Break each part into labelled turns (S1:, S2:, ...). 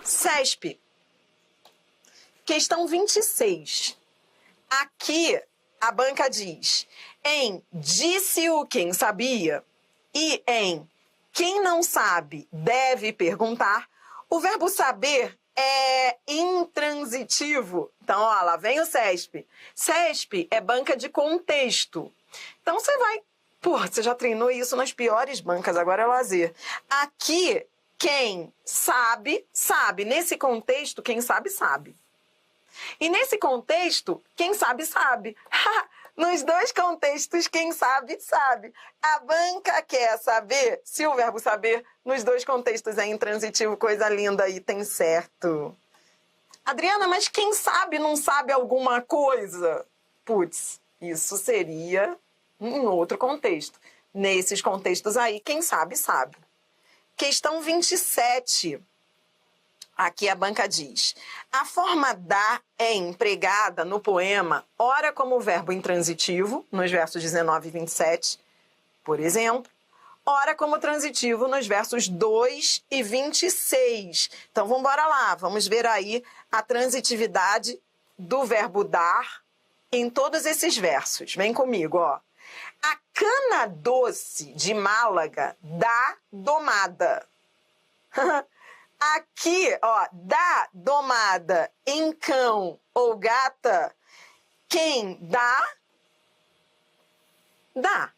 S1: CESP. Questão 26. Aqui a banca diz: em disse-o quem sabia e em quem não sabe deve perguntar, o verbo saber é intransitivo. Então, ó, lá vem o CESP. CESP é banca de contexto. Então, você vai... Porra, você já treinou isso nas piores bancas, agora é lazer. Aqui, quem sabe, sabe. Nesse contexto, quem sabe, sabe. E nesse contexto, quem sabe, sabe. Nos dois contextos, quem sabe, sabe. A banca quer saber se o verbo saber nos dois contextos é intransitivo, coisa linda aí, tem certo. Adriana, mas quem sabe não sabe alguma coisa? Putz, isso seria em outro contexto. Nesses contextos aí, quem sabe, sabe. Questão 27. Aqui a banca diz: a forma da é empregada no poema, ora como verbo intransitivo, nos versos 19 e 27, por exemplo, ora como transitivo nos versos 2 e 26. Então, vamos embora lá, vamos ver aí a transitividade do verbo dar em todos esses versos. Vem comigo, ó. A cana doce de Málaga dá domada. Aqui, ó, dá domada em cão ou gata, quem dá, dá.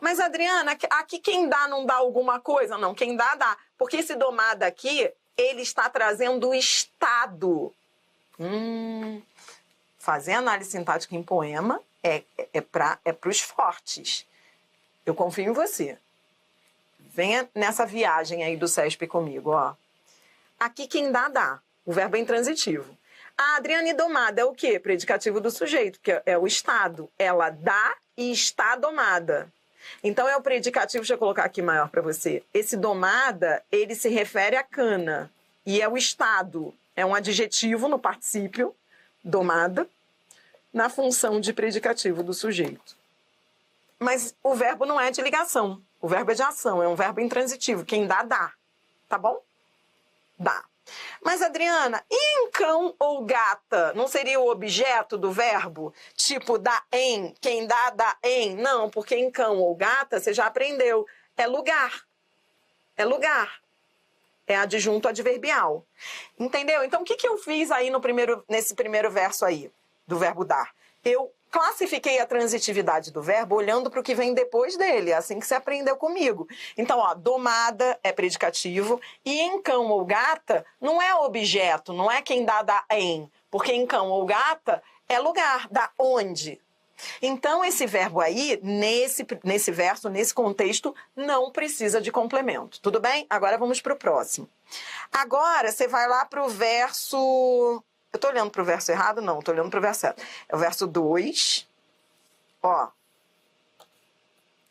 S1: Mas, Adriana, aqui quem dá não dá alguma coisa? Não, quem dá, dá. Porque esse domada aqui, ele está trazendo o estado. Fazer análise sintática em poema é para os fortes. Eu confio em você. Venha nessa viagem aí do CESP comigo, ó. Aqui quem dá, dá. O verbo é intransitivo. A Adriane domada é o quê? Predicativo do sujeito, que é o estado. Ela dá e está domada. Então é o predicativo, deixa eu colocar aqui maior para você. Esse domada, ele se refere à cana. E é o estado. É um adjetivo no particípio, domada, na função de predicativo do sujeito. Mas o verbo não é de ligação. O verbo é de ação, é um verbo intransitivo. Quem dá, dá. Tá bom? Dá. Mas, Adriana, e em cão ou gata? Não seria o objeto do verbo? Tipo, dá em, quem dá, dá em? Não, porque em cão ou gata, você já aprendeu. É lugar. É lugar. É adjunto adverbial. Entendeu? Então, o que eu fiz aí nesse primeiro verso aí, do verbo dar? Eu classifiquei a transitividade do verbo olhando para o que vem depois dele, é assim que você aprendeu comigo. Então, ó, domada é predicativo e em cão ou gata não é objeto, não é quem dá em, porque em cão ou gata é lugar, da onde. Então, esse verbo aí, nesse verso, nesse contexto, não precisa de complemento. Tudo bem? Agora vamos para o próximo. Agora, você vai lá para o verso... Eu estou olhando para o verso errado? Não, estou olhando para o verso certo. É o verso 2. Ó.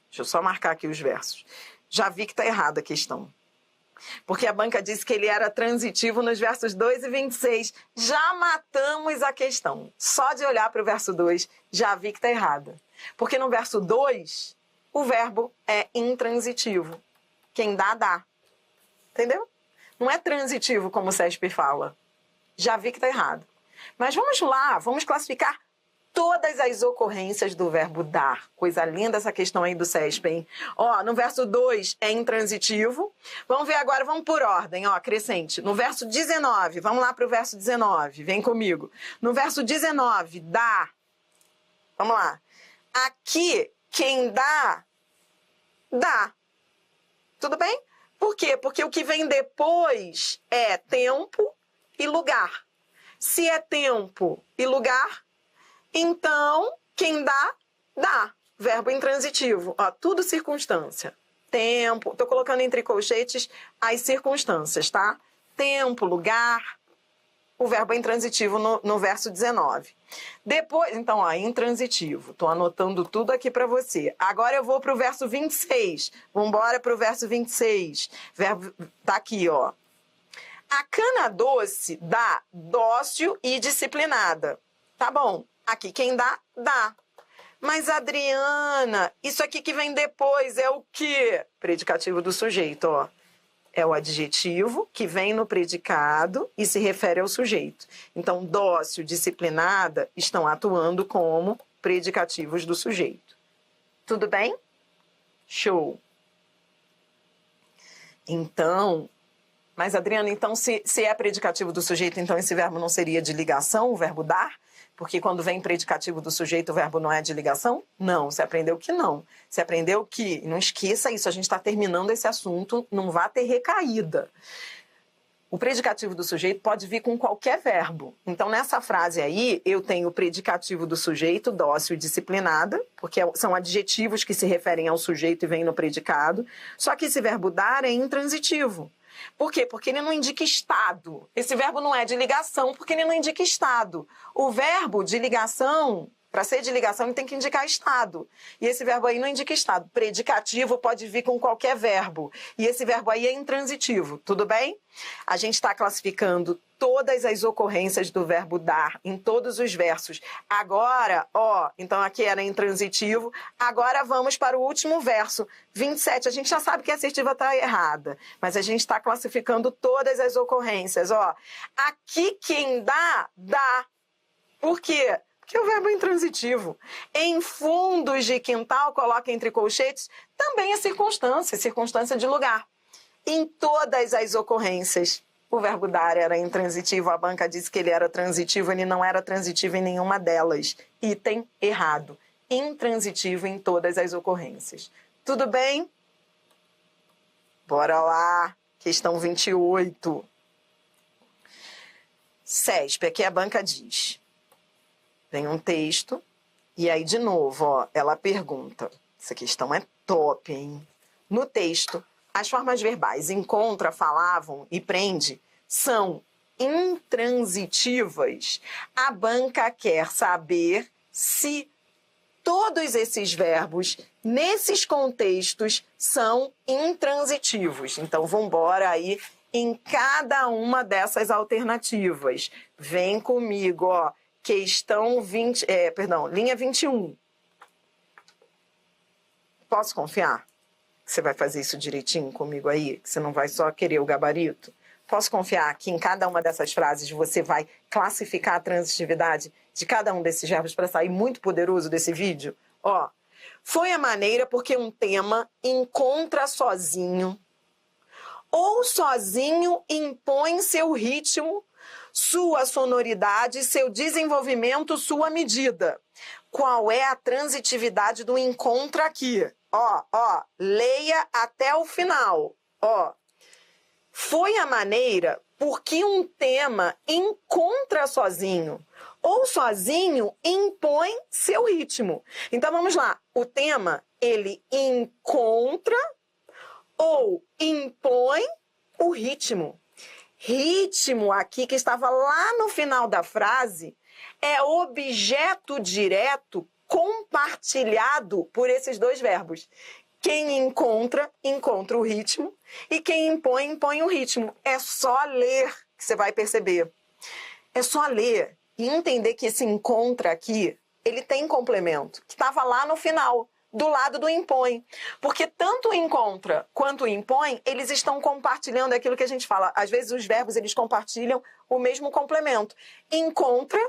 S1: Deixa eu só marcar aqui os versos. Já vi que está errada a questão. Porque a banca disse que ele era transitivo nos versos 2 e 26. Já matamos a questão. Só de olhar para o verso 2, já vi que está errada. Porque no verso 2, o verbo é intransitivo. Quem dá, dá. Entendeu? Não é transitivo como o CESP fala. Já vi que está errado. Mas vamos lá, vamos classificar todas as ocorrências do verbo dar. Coisa linda essa questão aí do CESP, hein? Ó, no verso 2 é intransitivo. Vamos ver agora, vamos por ordem, ó, crescente. No verso 19, vamos lá para o verso 19, vem comigo. No verso 19, dá. Vamos lá. Aqui, quem dá, dá. Tudo bem? Por quê? Porque o que vem depois é tempo e lugar. Se é tempo e lugar, então quem dá, dá. Verbo intransitivo. Ó, tudo circunstância. Tempo. Estou colocando entre colchetes as circunstâncias, tá? Tempo, lugar. O verbo é intransitivo no verso 19. Depois, então, ó, intransitivo. Estou anotando tudo aqui para você. Agora eu vou para o verso 26. Vamos embora para o verso 26. Verbo tá aqui, ó. A cana doce dá dócil e disciplinada. Tá bom. Aqui quem dá, dá. Mas, Adriana, isso aqui que vem depois é o quê? Predicativo do sujeito, ó. é o adjetivo que vem no predicado e se refere ao sujeito. Então, dócil, disciplinada estão atuando como predicativos do sujeito. Tudo bem? Show! Então, mas Adriana, então se é predicativo do sujeito, então esse verbo não seria de ligação, o verbo dar? Porque quando vem predicativo do sujeito, o verbo não é de ligação? Não, você aprendeu que não. Você aprendeu que, não esqueça isso, a gente está terminando esse assunto, não vá ter recaída. O predicativo do sujeito pode vir com qualquer verbo. Então, nessa frase aí, eu tenho o predicativo do sujeito, dócil e disciplinada, porque são adjetivos que se referem ao sujeito e vêm no predicado. Só que esse verbo dar é intransitivo. Por quê? Porque ele não indica estado. Esse verbo não é de ligação, porque ele não indica estado. O verbo de ligação, para ser de ligação, ele tem que indicar estado. E esse verbo aí não indica estado. Predicativo pode vir com qualquer verbo. E esse verbo aí é intransitivo. Tudo bem? A gente está classificando todas as ocorrências do verbo dar em todos os versos. Agora, então aqui era intransitivo. Agora vamos para o último verso, 27. A gente já sabe que a assertiva está errada, mas a gente está classificando todas as ocorrências. Aqui quem dá, dá. Por quê? Porque o verbo é intransitivo. Em fundos de quintal, coloca entre colchetes, também é circunstância de lugar. Em todas as ocorrências, o verbo dar era intransitivo. A banca disse que ele era transitivo, ele não era transitivo em nenhuma delas. Item errado. Intransitivo em todas as ocorrências. Tudo bem? Bora lá. Questão 28. CESP, aqui a banca diz. Vem um texto, e aí, de novo, ela pergunta. Essa questão é top, hein? No texto, as formas verbais encontra, falavam e prende são intransitivas. A banca quer saber se todos esses verbos, nesses contextos, são intransitivos. Então, vamos embora aí em cada uma dessas alternativas. Vem comigo, Questão linha 21. Posso confiar que você vai fazer isso direitinho comigo aí? Que você não vai só querer o gabarito? Posso confiar que em cada uma dessas frases você vai classificar a transitividade de cada um desses verbos para sair muito poderoso desse vídeo? Foi a maneira porque um tema encontra sozinho ou sozinho impõe seu ritmo, sua sonoridade, seu desenvolvimento, sua medida. Qual é a transitividade do encontra aqui? Leia até o final. Foi a maneira porque um tema encontra sozinho ou sozinho impõe seu ritmo. Então vamos lá. O tema, ele encontra ou impõe o ritmo. Ritmo aqui, que estava lá no final da frase, é objeto direto compartilhado por esses dois verbos. Quem encontra, encontra o ritmo, e quem impõe, impõe o ritmo. É só ler que você vai perceber. É só ler e entender que esse encontra aqui, ele tem complemento, que estava lá no final, do lado do impõe. Porque tanto o encontra quanto o impõe, eles estão compartilhando aquilo que a gente fala. Às vezes os verbos, eles compartilham o mesmo complemento. Encontra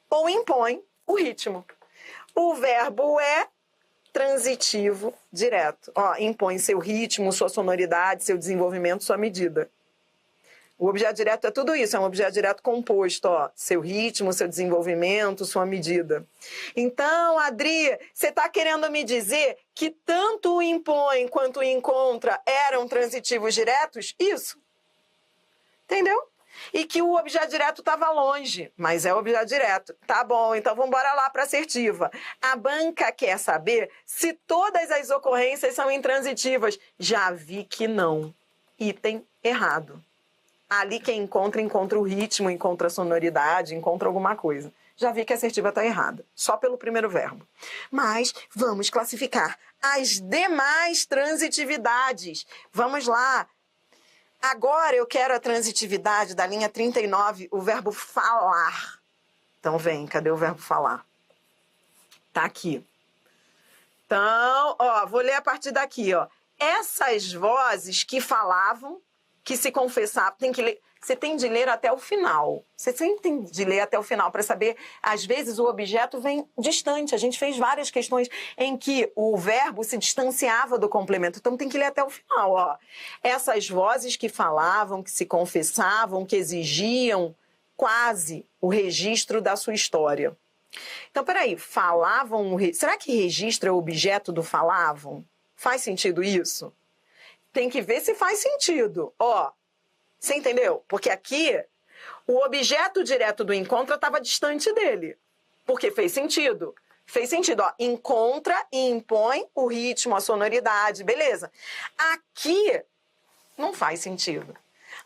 S1: ou impõe o ritmo. O verbo é transitivo direto. Impõe seu ritmo, sua sonoridade, seu desenvolvimento, sua medida. O objeto direto é tudo isso, é um objeto direto composto, seu ritmo, seu desenvolvimento, sua medida. Então, Adri, você está querendo me dizer que tanto o impõe quanto o encontra eram transitivos diretos? Isso. Entendeu? E que o objeto direto estava longe, mas é o objeto direto. Tá bom, então vamos embora lá para a assertiva. A banca quer saber se todas as ocorrências são intransitivas. Já vi que não. Item errado. Ali quem encontra, encontra o ritmo, encontra a sonoridade, encontra alguma coisa. Já vi que a assertiva está errada, só pelo primeiro verbo. Mas vamos classificar as demais transitividades. Vamos lá. Agora eu quero a transitividade da linha 39, o verbo falar. Então vem, cadê o verbo falar? Tá aqui. Então, vou ler a partir daqui, Essas vozes que falavam que se confessava, tem que ler, você tem de ler até o final. Você sempre tem de ler até o final para saber, às vezes o objeto vem distante. A gente fez várias questões em que o verbo se distanciava do complemento. Então tem que ler até o final, ó. Essas vozes que falavam, que se confessavam, que exigiam quase o registro da sua história. Então, peraí, falavam... Será que registro é o objeto do falavam? Faz sentido isso? Tem que ver se faz sentido. Ó, você entendeu? Porque aqui, o objeto direto do encontro estava distante dele. Porque fez sentido. Fez sentido, ó. Encontra e impõe o ritmo, a sonoridade, beleza. Aqui, não faz sentido.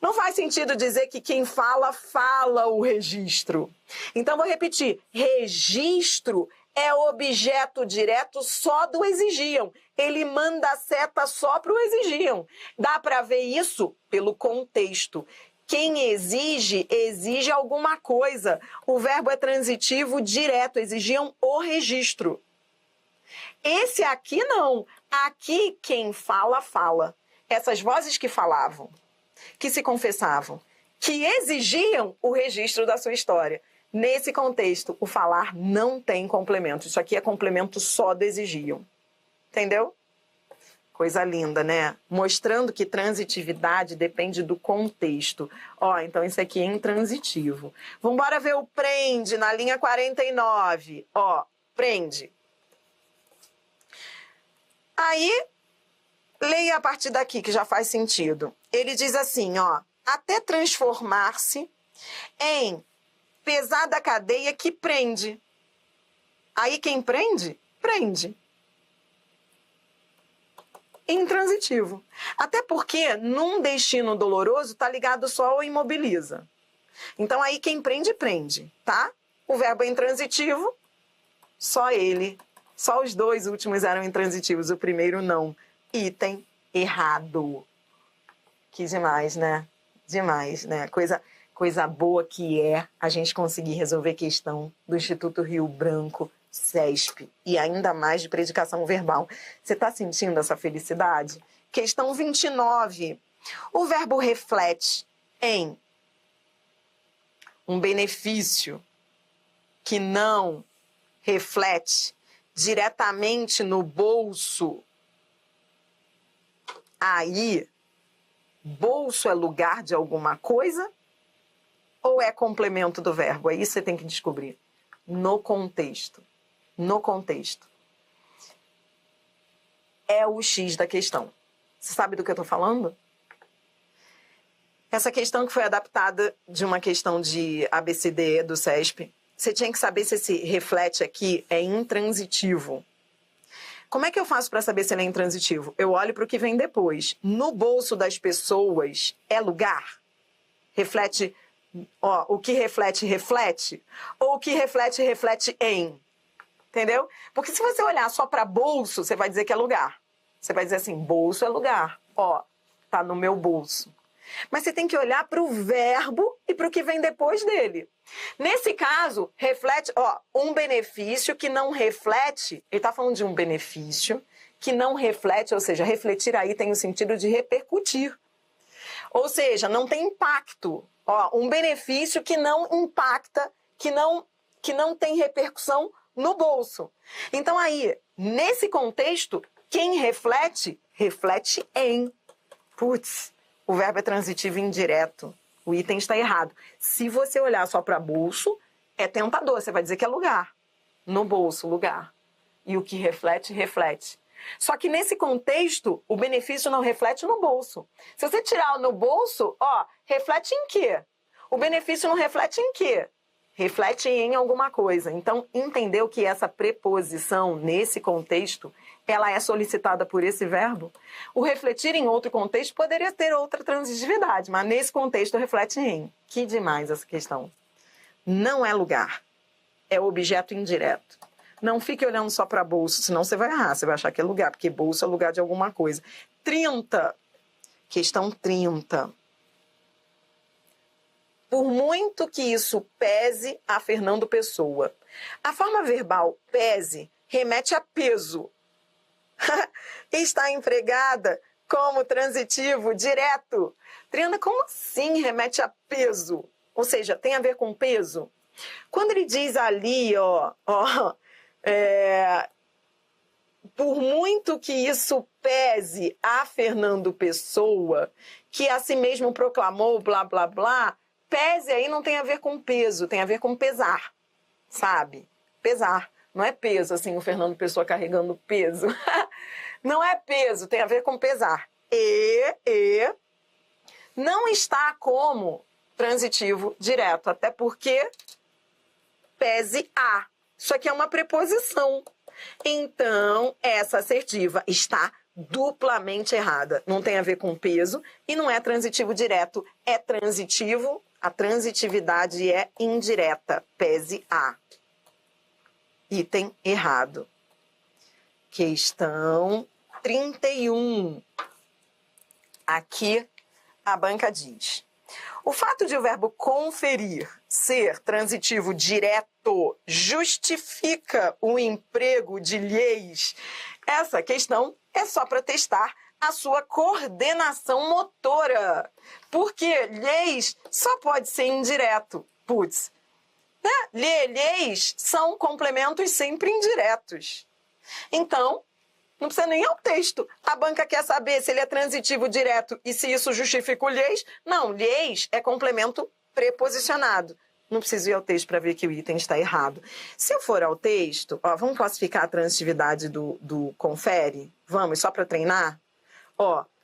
S1: Não faz sentido dizer que quem fala, fala o registro. Então, vou repetir. Registro é objeto direto só do exigiam. Ele manda a seta só para o exigiam. Dá para ver isso pelo contexto. Quem exige, exige alguma coisa. O verbo é transitivo direto, exigiam o registro. Esse aqui não. Aqui quem fala, fala. Essas vozes que falavam, que se confessavam, que exigiam o registro da sua história. Nesse contexto, o falar não tem complemento. Isso aqui é complemento só do exigiam. Entendeu? Coisa linda, né? Mostrando que transitividade depende do contexto. Ó, então isso aqui é intransitivo. Vamos embora ver o prende na linha 49. Ó, prende. Aí, leia a partir daqui, que já faz sentido. Ele diz assim, ó, até transformar-se em pesada cadeia que prende. Aí quem prende? Prende. Intransitivo. Até porque num destino doloroso está ligado só ao imobiliza. Então aí quem prende, prende, tá? O verbo é intransitivo, só ele. Só os dois últimos eram intransitivos, o primeiro não. Item errado. Que demais, né? Demais, né? Coisa boa que é a gente conseguir resolver questão do Instituto Rio Branco, CESP, e ainda mais de predicação verbal. Você está sentindo essa felicidade? Questão 29. O verbo reflete em um benefício que não reflete diretamente no bolso. Aí, bolso é lugar de alguma coisa ou é complemento do verbo? É isso que você tem que descobrir. No contexto. No contexto. É o X da questão. Você sabe do que eu estou falando? Essa questão que foi adaptada de uma questão de ABCDE do CESP, você tinha que saber se esse reflete aqui é intransitivo. Como é que eu faço para saber se ele é intransitivo? Eu olho para o que vem depois. No bolso das pessoas é lugar? Reflete, ó, o que reflete, reflete? Ou o que reflete, reflete em? Entendeu? Porque se você olhar só para bolso, você vai dizer que é lugar. Você vai dizer assim, bolso é lugar. Ó, tá no meu bolso. Mas você tem que olhar para o verbo e para o que vem depois dele. Nesse caso, reflete, ó, um benefício que não reflete, ele está falando de um benefício que não reflete, ou seja, refletir aí tem o sentido de repercutir. Ou seja, não tem impacto. Ó, um benefício que não impacta, que não tem repercussão no bolso. Então aí, nesse contexto, quem reflete, reflete em. Putz, o verbo é transitivo indireto. O item está errado. Se você olhar só para bolso, é tentador. Você vai dizer que é lugar. No bolso, lugar. E o que reflete, reflete. Só que nesse contexto, o benefício não reflete no bolso. Se você tirar no bolso, ó, reflete em quê? O benefício não reflete em quê? Reflete em alguma coisa. Então, entendeu que essa preposição, nesse contexto, ela é solicitada por esse verbo? O refletir em outro contexto poderia ter outra transitividade, mas nesse contexto reflete em. Que demais essa questão. Não é lugar. É objeto indireto. Não fique olhando só para bolso, senão você vai errar. Você vai achar que é lugar, porque bolso é lugar de alguma coisa. 30. Questão 30. Por muito que isso pese a Fernando Pessoa. A forma verbal pese remete a peso. Está empregada como transitivo direto. Triana, como assim remete a peso? Ou seja, tem a ver com peso? Quando ele diz ali, por muito que isso pese a Fernando Pessoa, que a si mesmo proclamou, blá, blá, blá, pese aí não tem a ver com peso, tem a ver com pesar, sabe? Pesar. Não é peso, assim, o Fernando Pessoa carregando peso. Não é peso, tem a ver com pesar. E não está como transitivo direto, até porque pese a. Isso aqui é uma preposição. Então, essa assertiva está duplamente errada. Não tem a ver com peso e não é transitivo direto, é transitivo. A transitividade é indireta, pese a. Item errado. Questão 31. Aqui a banca diz: o fato de o verbo conferir ser transitivo direto justifica o emprego de lhes? Essa questão é só para testar a sua coordenação motora. Porque lhes só pode ser indireto. Putz, né? Lhes são complementos sempre indiretos. Então, não precisa nem ir ao texto. A banca quer saber se ele é transitivo direto e se isso justifica o lhes. Não, lhes é complemento preposicionado. Não preciso ir ao texto para ver que o item está errado. Se eu for ao texto, vamos classificar a transitividade do confere? Vamos, só para treinar?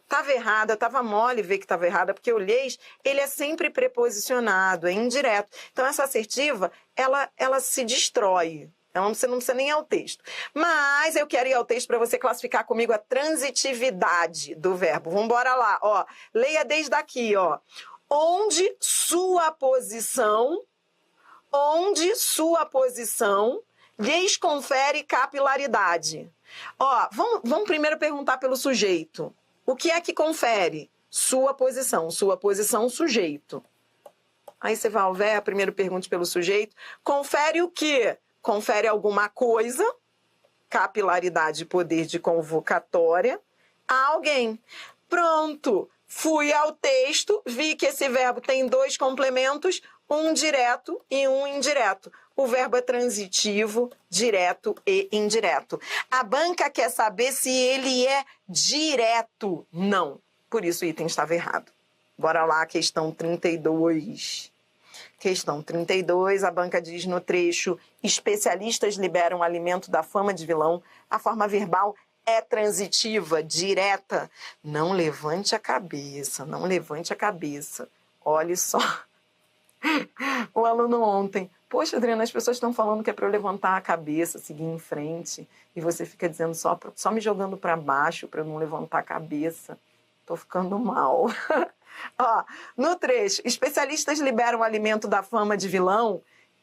S1: Estava errada, estava mole ver que estava errada, porque o lhes, ele é sempre preposicionado, é indireto. Então, essa assertiva, ela se destrói. Então, você não precisa nem ir ao texto. Mas eu quero ir ao texto para você classificar comigo a transitividade do verbo. Vamos embora lá. Leia desde aqui. Onde sua posição lhes confere capilaridade. Vamos primeiro perguntar pelo sujeito. O que é que confere? Sua posição, sujeito. Aí você vai ao verbo, primeiro pergunte pelo sujeito. Confere o quê? Confere alguma coisa, capilaridade, poder de convocatória, a alguém. Pronto, fui ao texto, vi que esse verbo tem 2 complementos, um direto e um indireto. O verbo é transitivo, direto e indireto. A banca quer saber se ele é direto. Não. Por isso o item estava errado. Bora lá, questão 32. Questão 32, a banca diz no trecho: especialistas liberam alimento da fama de vilão. A forma verbal é transitiva, direta. Não levante a cabeça, não levante a cabeça. Olhe só. O aluno ontem: poxa, Adriana, as pessoas estão falando que é para eu levantar a cabeça, seguir em frente, e você fica dizendo só me jogando para baixo para eu não levantar a cabeça. Tô ficando mal. No trecho, especialistas liberam o alimento da fama de vilão.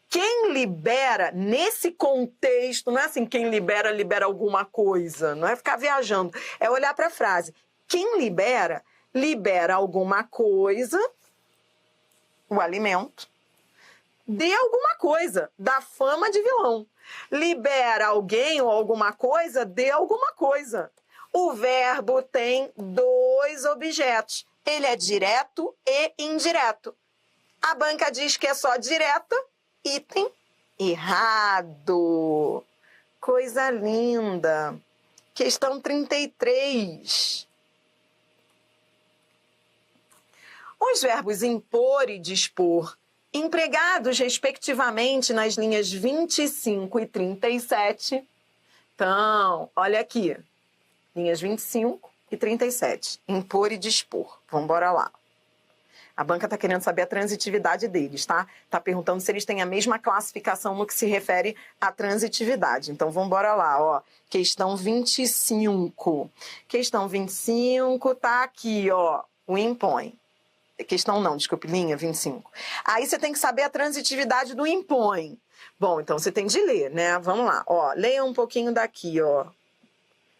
S1: Quem libera, nesse contexto, não é assim, quem libera alguma coisa, não é ficar viajando, é olhar para a frase. Quem libera alguma coisa, o alimento, de alguma coisa, da fama de vilão. Libera alguém ou alguma coisa de alguma coisa. O verbo tem 2 objetos. Ele é direto e indireto. A banca diz que é só direta, item errado. Coisa linda. Questão 33. Os verbos impor e dispor, empregados respectivamente nas linhas 25 e 37. Então, olha aqui. Linhas 25 e 37. Impor e dispor. Vamos embora lá. A banca está querendo saber a transitividade deles, tá? Está perguntando se eles têm a mesma classificação no que se refere à transitividade. Então, vamos embora lá, Questão 25. Questão 25 tá aqui, o impõe. Questão não, desculpe, linha 25. Aí você tem que saber a transitividade do impõe. Bom, então você tem de ler, né? Vamos lá, leia um pouquinho daqui,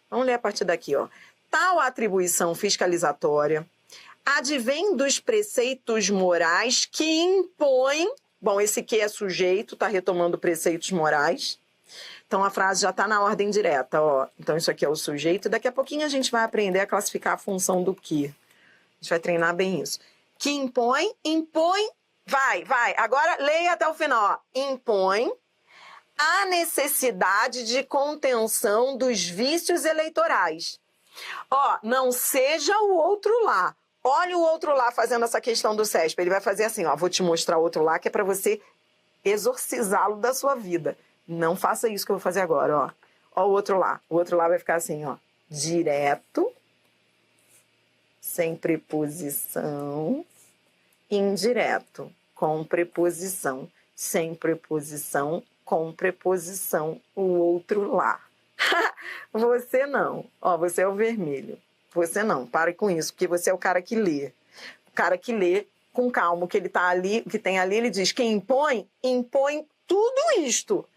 S1: Vamos ler a partir daqui, Tal atribuição fiscalizatória advém dos preceitos morais que impõem... Bom, esse que é sujeito, está retomando preceitos morais. Então, a frase já está na ordem direta, ó. Então, isso aqui é o sujeito. Daqui a pouquinho a gente vai aprender a classificar a função do que. A gente vai treinar bem isso. Que impõe, vai. Agora, leia até o final, ó. Impõe a necessidade de contenção dos vícios eleitorais. Ó, não seja o outro lá. Olha o outro lá fazendo essa questão do CESP. Ele vai fazer assim, ó. Vou te mostrar o outro lá, que é para você exorcizá-lo da sua vida. Não faça isso que eu vou fazer agora, ó. Ó o outro lá. O outro lá vai ficar assim, ó. Direto, sem preposição, indireto, com preposição, sem preposição, com preposição, o outro lá. Você não. Ó, você é o vermelho. Você não. Pare com isso, porque você é o cara que lê. O cara que lê com calma, que ele tá ali, que tem ali, ele diz: quem impõe, impõe tudo isto.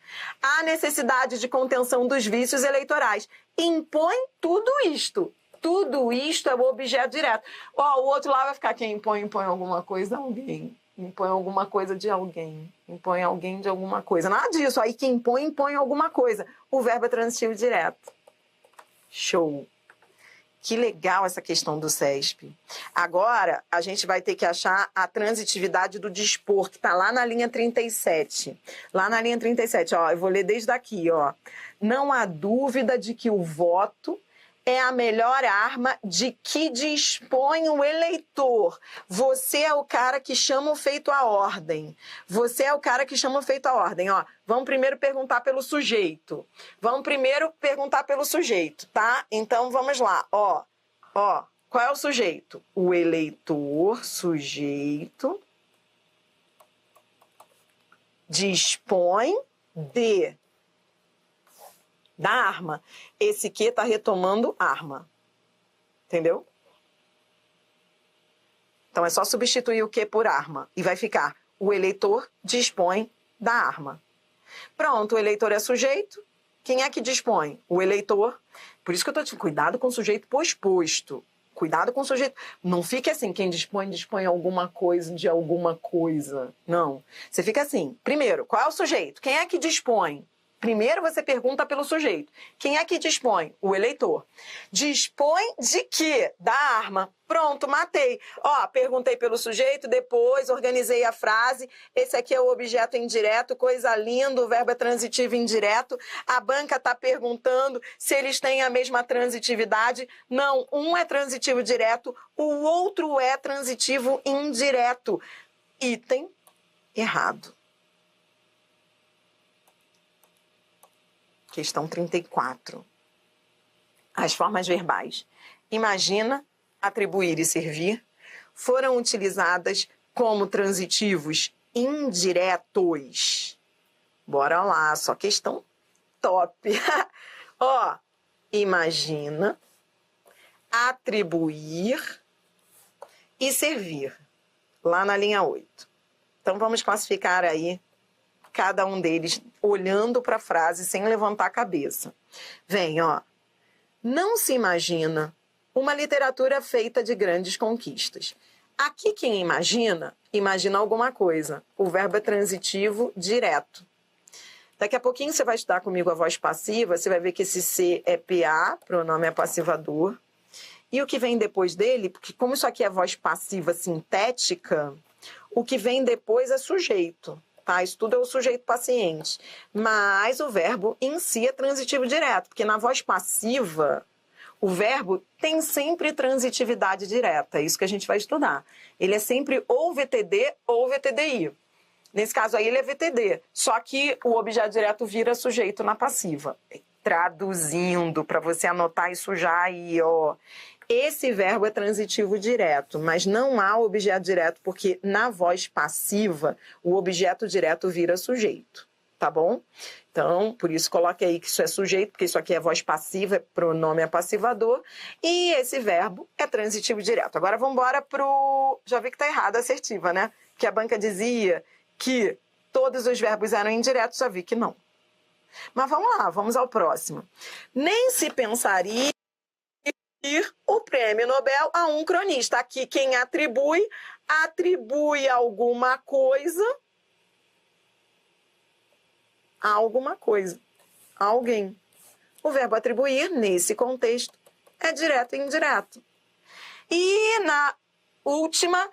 S1: A necessidade de contenção dos vícios eleitorais. Impõe tudo isto. Tudo isto é o objeto direto. Ó, o outro lá vai ficar: quem impõe, impõe alguma coisa a alguém. Impõe alguma coisa de alguém. Impõe alguém de alguma coisa. Nada disso. Aí quem impõe, impõe alguma coisa. O verbo é transitivo direto. Show. Que legal essa questão do CESP. Agora, a gente vai ter que achar a transitividade do dispor, que está lá na linha 37. Lá na linha 37, ó, eu vou ler desde aqui, ó. Não há dúvida de que o voto é a melhor arma de que dispõe o eleitor. Você é o cara que chama o feito à ordem. Você é o cara que chama o feito à ordem, ó. Vamos primeiro perguntar pelo sujeito. Tá? Então, vamos lá, ó. Ó, qual é o sujeito? O eleitor, sujeito, dispõe da arma. Esse que está retomando arma. Entendeu? Então, é só substituir o que por arma. E vai ficar: o eleitor dispõe da arma. Pronto, o eleitor é sujeito. Quem é que dispõe? O eleitor. Por isso que eu estou dizendo, cuidado com o sujeito posposto. Cuidado com o sujeito. Não fique assim: quem dispõe, dispõe alguma coisa de alguma coisa. Não. Você fica assim: primeiro, qual é o sujeito? Quem é que dispõe? Primeiro você pergunta pelo sujeito. Quem é que dispõe? O eleitor. Dispõe de quê? Da arma. Pronto, matei. Ó, perguntei pelo sujeito, depois organizei a frase. Esse aqui é o objeto indireto, coisa linda, o verbo é transitivo indireto. A banca está perguntando se eles têm a mesma transitividade. Não, um é transitivo direto, o outro é transitivo indireto. Item errado. Questão 34. As formas verbais imagina, atribuir e servir foram utilizadas como transitivos indiretos. Bora lá, só questão top. Ó, imagina, atribuir e servir. Lá na linha 8. Então, vamos classificar aí cada um deles olhando para a frase sem levantar a cabeça. Vem, ó. Não se imagina uma literatura feita de grandes conquistas. Aqui quem imagina, imagina alguma coisa. O verbo é transitivo direto. Daqui a pouquinho você vai estudar comigo a voz passiva, você vai ver que esse C é PA, pronome é passivador. E o que vem depois dele, porque como isso aqui é voz passiva sintética, o que vem depois é sujeito. Tá? Isso tudo é o sujeito paciente. Mas o verbo em si é transitivo direto, porque na voz passiva, o verbo tem sempre transitividade direta. É isso que a gente vai estudar. Ele é sempre ou VTD ou VTDI. Nesse caso aí, ele é VTD. Só que o objeto direto vira sujeito na passiva. Traduzindo, para você anotar isso já aí, ó. Esse verbo é transitivo direto, mas não há objeto direto, porque na voz passiva, o objeto direto vira sujeito, tá bom? Então, por isso coloque aí que isso é sujeito, porque isso aqui é voz passiva, é pronome passivador, e esse verbo é transitivo direto. Agora vamos embora pro... Já vi que tá errado a assertiva, né? Que a banca dizia que todos os verbos eram indiretos, já vi que não. Mas vamos lá, vamos ao próximo. Nem se pensaria o prêmio Nobel a um cronista. Aqui quem atribui alguma coisa a alguma coisa. a alguém. O verbo atribuir, nesse contexto, é direto e indireto. E na última,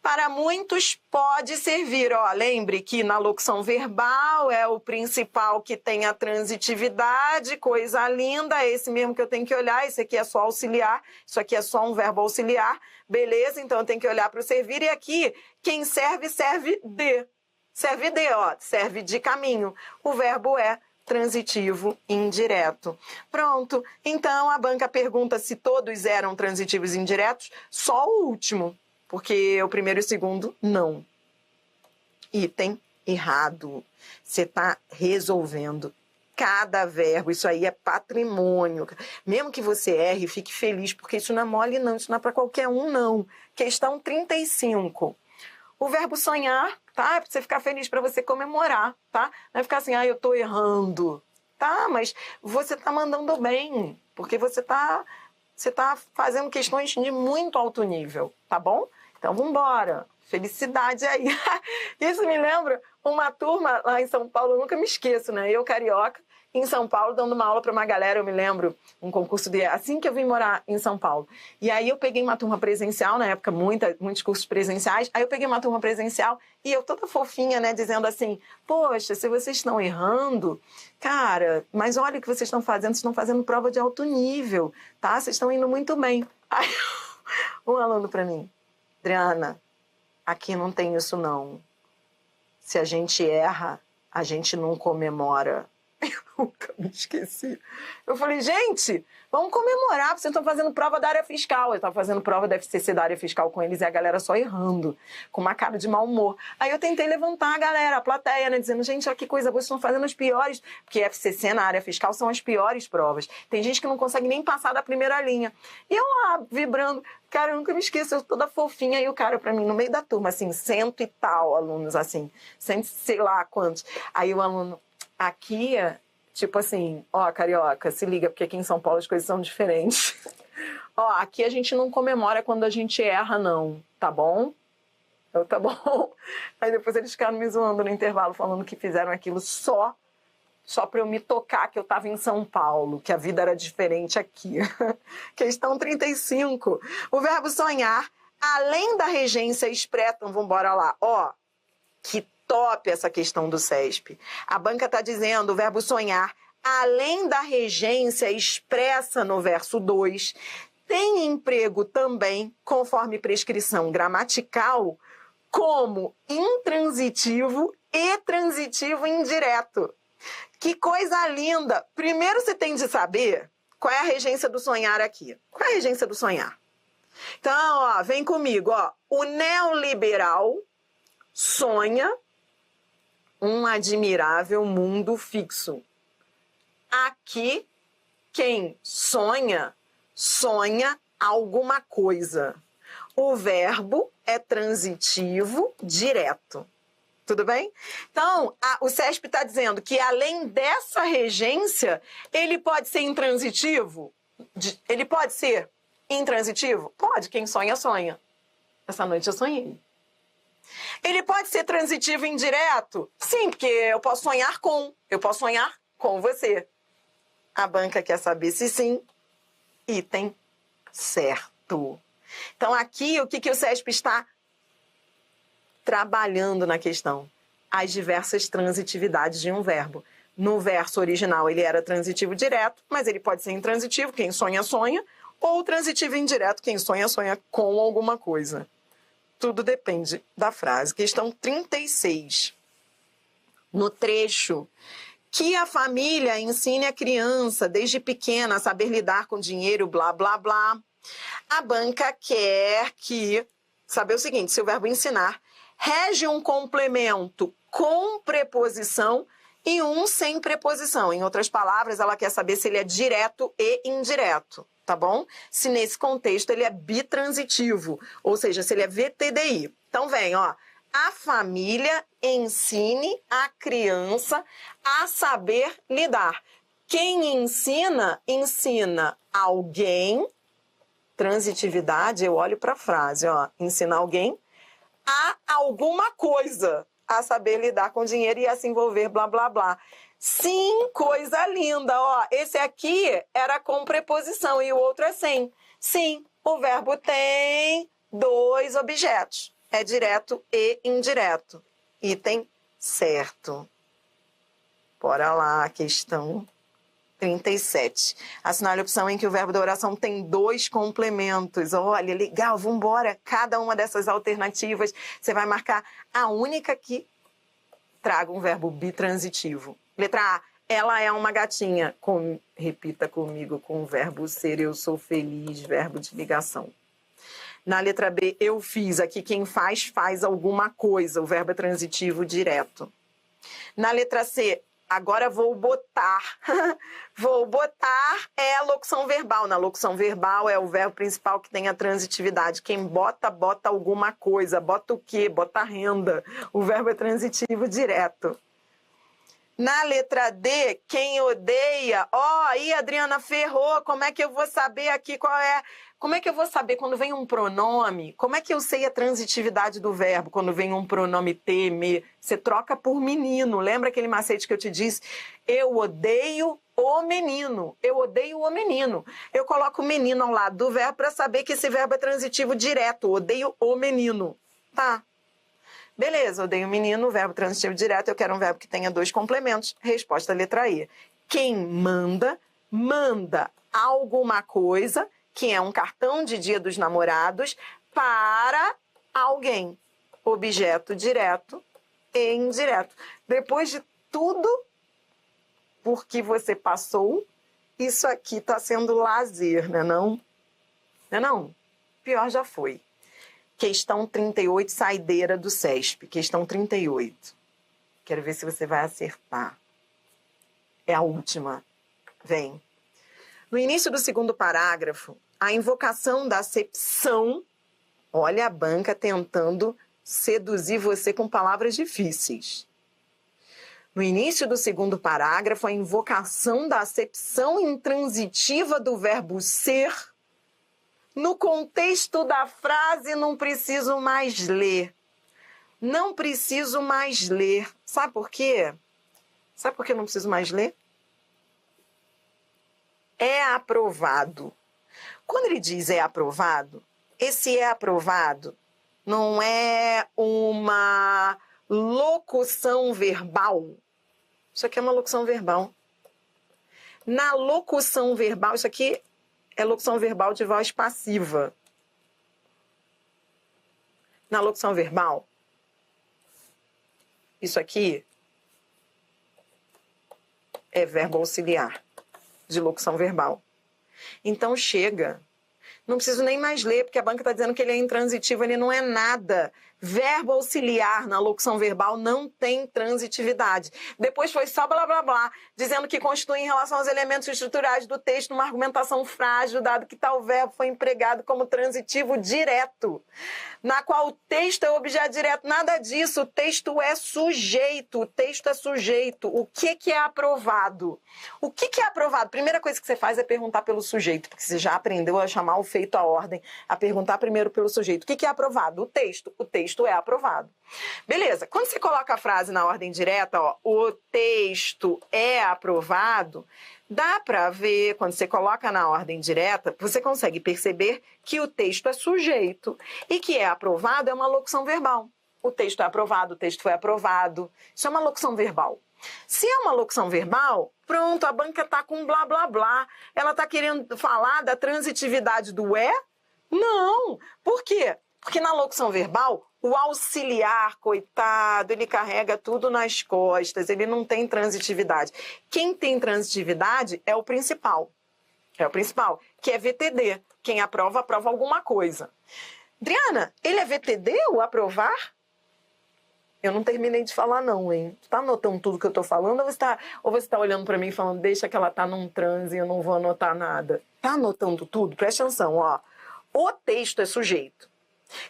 S1: para muitos pode servir. Ó, lembre que na locução verbal é o principal que tem a transitividade, coisa linda, é esse mesmo que eu tenho que olhar, esse aqui é só auxiliar, isso aqui é só um verbo auxiliar, beleza? Então eu tenho que olhar para o servir, e aqui quem serve, serve de. Serve de, ó, serve de caminho. O verbo é transitivo indireto. Pronto. Então a banca pergunta se todos eram transitivos indiretos, só o último, porque o primeiro e o segundo não. Item errado. Você está resolvendo cada verbo. Isso aí é patrimônio. Mesmo que você erre, fique feliz, porque isso não é mole, não. Isso não é para qualquer um, não. Questão 35. O verbo sonhar, tá? É para você ficar feliz, para você comemorar, tá? Não é ficar assim, eu tô errando. Tá, mas você tá mandando bem, porque você tá fazendo questões de muito alto nível, tá bom? Então, vamos embora. Felicidade aí. Isso me lembra uma turma lá em São Paulo, eu nunca me esqueço, né? Eu, carioca, em São Paulo, dando uma aula para uma galera, eu me lembro, um concurso assim que eu vim morar em São Paulo. E aí eu peguei uma turma presencial, na época, muitos cursos presenciais, aí eu peguei uma turma presencial e eu toda fofinha, né, dizendo assim, poxa, se vocês estão errando, cara, mas olha o que vocês estão fazendo, vocês estão fazendo prova de alto nível, tá? Vocês estão indo muito bem. Aí um aluno para mim, Adriana, aqui não tem isso não. Se a gente erra, a gente não comemora. Eu nunca me esqueci. Eu falei, gente, vamos comemorar, vocês estão fazendo prova da área fiscal. Eu estava fazendo prova da FCC da área fiscal com eles e a galera só errando, com uma cara de mau humor. Aí eu tentei levantar a galera, a plateia, né, dizendo, gente, olha que coisa, vocês estão fazendo as piores, porque FCC na área fiscal são as piores provas. Tem gente que não consegue nem passar da primeira linha. E eu lá, vibrando, cara, eu nunca me esqueço, eu toda fofinha, e o cara pra mim, no meio da turma, assim, 100 e tal alunos, assim, 100, sei lá quantos. Aí o aluno... Aqui, tipo assim, ó, carioca, se liga, porque aqui em São Paulo as coisas são diferentes. Ó, aqui a gente não comemora quando a gente erra, não, tá bom? Eu, tá bom. Aí depois eles ficaram me zoando no intervalo, falando que fizeram aquilo só pra eu me tocar que eu tava em São Paulo, que a vida era diferente aqui. Questão 35. O verbo sonhar, além da regência expressa, então vamos embora lá, ó, que top essa questão do CESP. A banca está dizendo o verbo sonhar, além da regência expressa no verso 2, tem emprego também, conforme prescrição gramatical, como intransitivo e transitivo indireto. Que coisa linda! Primeiro você tem de saber qual é a regência do sonhar aqui. Qual é a regência do sonhar? Então, ó, vem comigo, ó. O neoliberal sonha um admirável mundo fixo. Aqui, quem sonha, sonha alguma coisa. O verbo é transitivo direto. Tudo bem? Então, o CESP está dizendo que, além dessa regência, ele pode ser intransitivo? Ele pode ser intransitivo? Pode. Quem sonha, sonha. Essa noite eu sonhei. Ele pode ser transitivo indireto? Sim, porque eu posso sonhar com você. A banca quer saber se sim, item certo. Então aqui, o que o CESP está trabalhando na questão? As diversas transitividades de um verbo. No verso original ele era transitivo direto, mas ele pode ser intransitivo, quem sonha, sonha, ou transitivo indireto, quem sonha, sonha com alguma coisa. Tudo depende da frase. Questão 36. No trecho, que a família ensine a criança, desde pequena, a saber lidar com dinheiro, blá, blá, blá. A banca quer saber o seguinte, se o verbo ensinar rege um complemento com preposição e um sem preposição. Em outras palavras, ela quer saber se ele é direto e indireto. Tá bom? Se nesse contexto ele é bitransitivo, ou seja, se ele é VTDI. Então vem, ó, a família ensine a criança a saber lidar. Quem ensina, ensina alguém, transitividade, eu olho para a frase, ó, ensina alguém a alguma coisa, a saber lidar com dinheiro e a se envolver, blá, blá, blá. Sim, coisa linda. Ó, esse aqui era com preposição e o outro é sem. Sim, o verbo tem 2 objetos. É direto e indireto. Item certo. Bora lá, questão 37. Assinale a opção em que o verbo da oração tem 2 complementos. Olha, legal, vamos embora. Cada uma dessas alternativas, você vai marcar a única que traga um verbo bitransitivo. Letra A, ela é uma gatinha. Repita comigo com o verbo ser, eu sou feliz, verbo de ligação. Na letra B, eu fiz. Aqui quem faz alguma coisa. O verbo é transitivo direto. Na letra C, agora vou botar. Vou botar é a locução verbal. Na locução verbal é o verbo principal que tem a transitividade. Quem bota, bota alguma coisa. Bota o quê? Bota renda. O verbo é transitivo direto. Na letra D, quem odeia... Ó, aí, Adriana, ferrou. Como é que eu vou saber aqui qual é... Como é que eu vou saber quando vem um pronome? Como é que eu sei a transitividade do verbo quando vem um pronome te, me? Você troca por menino. Lembra aquele macete que eu te disse? Eu odeio o menino. Eu odeio o menino. Eu coloco o menino ao lado do verbo para saber que esse verbo é transitivo direto. Odeio o menino. Tá. Beleza, odeio o menino, verbo transitivo direto. Eu quero um verbo que tenha 2 complementos. Resposta letra E. Quem manda, manda alguma coisa, que é um cartão de Dia dos Namorados, para alguém. Objeto direto e indireto. Depois de tudo por que você passou, isso aqui está sendo lazer, né não? Não é não? Pior já foi. Questão 38, saideira do CESP. Questão 38. Quero ver se você vai acertar. É a última. Vem. No início do segundo parágrafo, a invocação da acepção, olha a banca tentando seduzir você com palavras difíceis. No início do segundo parágrafo, a invocação da acepção intransitiva do verbo ser, no contexto da frase, não preciso mais ler. Não preciso mais ler. Sabe por quê? Sabe por que eu não preciso mais ler? É aprovado. Quando ele diz é aprovado, esse é aprovado não é uma locução verbal. Isso aqui é uma locução verbal. Na locução verbal, isso aqui é locução verbal de voz passiva. Na locução verbal, isso aqui é verbo auxiliar de locução verbal. Então chega. Não preciso nem mais ler, porque a banca está dizendo que ele é intransitivo, ele não é nada. Verbo auxiliar na locução verbal não tem transitividade. Depois foi só blá blá blá, dizendo que constitui em relação aos elementos estruturais do texto uma argumentação frágil, dado que tal verbo foi empregado como transitivo direto, na qual o texto é objeto direto. Nada disso, o texto é sujeito, o texto é sujeito. O que é aprovado? O que é aprovado? Primeira coisa que você faz é perguntar pelo sujeito, porque você já aprendeu a chamar o feito à ordem, a perguntar primeiro pelo sujeito. O que é aprovado? O texto. O texto é aprovado. Beleza. Quando você coloca a frase na ordem direta, ó, o texto é aprovado, dá para ver, quando você coloca na ordem direta, você consegue perceber que o texto é sujeito e que é aprovado é uma locução verbal. O texto é aprovado, o texto foi aprovado. Isso é uma locução verbal. Se é uma locução verbal, pronto, a banca está com blá, blá, blá. Ela está querendo falar da transitividade do é? Não. Por quê? Porque na locução verbal, o auxiliar, coitado, ele carrega tudo nas costas, ele não tem transitividade. Quem tem transitividade é o principal. É o principal, que é VTD. Quem aprova, aprova alguma coisa. Adriana, ele é VTD, o aprovar? Eu não terminei de falar não, hein? Você tá anotando tudo que eu tô falando ou você tá olhando para mim e falando, deixa que ela tá num transe e eu não vou anotar nada? Tá anotando tudo? Presta atenção, ó. O texto é sujeito.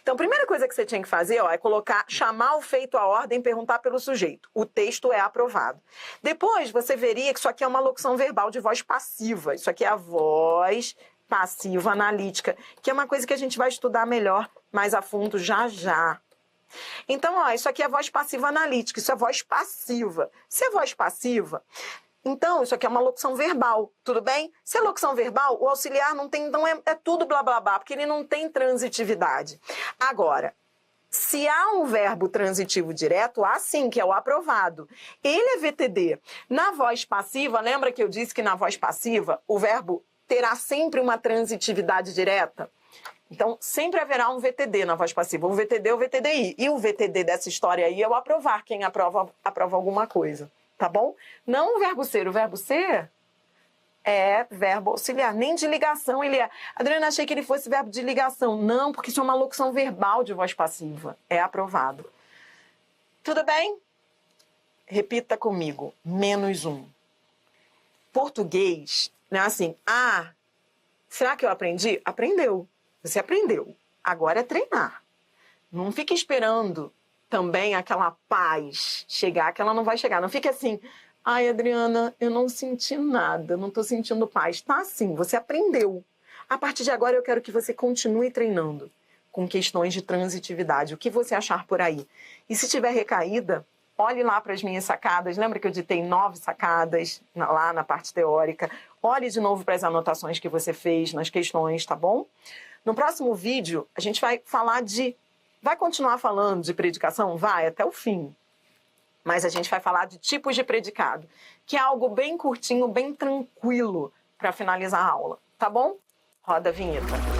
S1: Então, a primeira coisa que você tinha que fazer, ó, é chamar o feito à ordem e perguntar pelo sujeito. O texto é aprovado. Depois, você veria que isso aqui é uma locução verbal de voz passiva. Isso aqui é a voz passiva analítica, que é uma coisa que a gente vai estudar melhor, mais a fundo, já já. Então, ó, isso aqui é voz passiva analítica, isso é voz passiva. Se é voz passiva, então isso aqui é uma locução verbal, tudo bem? Se é locução verbal, o auxiliar não tem, então é tudo blá blá blá, porque ele não tem transitividade. Agora, se há um verbo transitivo direto, há sim, que é o aprovado. Ele é VTD. Na voz passiva, lembra que eu disse que na voz passiva o verbo terá sempre uma transitividade direta? Então, sempre haverá um VTD na voz passiva. O VTD é o VTDI. E o VTD dessa história aí é o aprovar. Quem aprova, aprova alguma coisa. Tá bom? Não o verbo ser. O verbo ser é verbo auxiliar. Nem de ligação ele é. Adriana, achei que ele fosse verbo de ligação. Não, porque isso é uma locução verbal de voz passiva. É aprovado. Tudo bem? Repita comigo. -1. Português, não é assim. Ah, será que eu aprendi? Aprendeu. Você aprendeu. Agora é treinar. Não fique esperando também aquela paz chegar, que ela não vai chegar. Não fique assim, ai, Adriana, eu não senti nada, não estou sentindo paz. Tá assim, você aprendeu. A partir de agora eu quero que você continue treinando com questões de transitividade. O que você achar por aí? E se tiver recaída, olhe lá para as minhas sacadas. Lembra que eu ditei 9 sacadas lá na parte teórica? Olhe de novo para as anotações que você fez nas questões, tá bom? No próximo vídeo, a gente vai falar de... Vai continuar falando de predicação? Vai, até o fim. Mas a gente vai falar de tipos de predicado, que é algo bem curtinho, bem tranquilo para finalizar a aula, tá bom? Roda a vinheta.